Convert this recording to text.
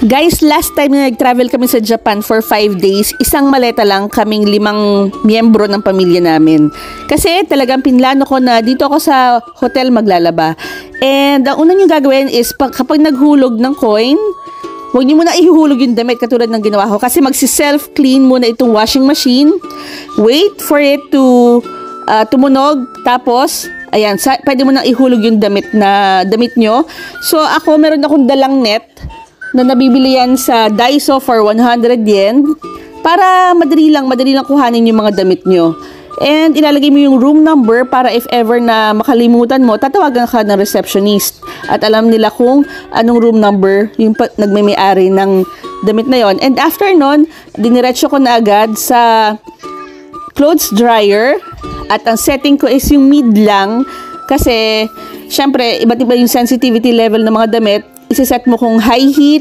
Guys, last time na nag-travel kami sa Japan for 5 days, isang maleta lang kaming 5 miyembro ng pamilya namin. Kasi talagang pinlano ko na dito ako sa hotel maglalaba. And ang una nyo gagawin is kapag naghulog ng coin, huwag nyo muna ihulog yung damit katulad ng ginawa ko. Kasi magsi-self-clean muna itong washing machine. Wait for it to tumunog. Tapos, ayan, pwede mo nang ihulog yung damit nyo. So, ako, meron akong dalang net na nabibili yan sa Daiso for 100 yen para madali lang kuhanin yung mga damit nyo. And ilalagay mo yung room number para if ever na makalimutan mo, tatawagan ka ng receptionist at alam nila kung anong room number yung nagmay-ari ng damit na yon. And after nun, diniretso ko na agad sa clothes dryer at ang setting ko is yung mid lang kasi syempre iba't iba yung sensitivity level ng mga damit. Isiset mo kung high heat,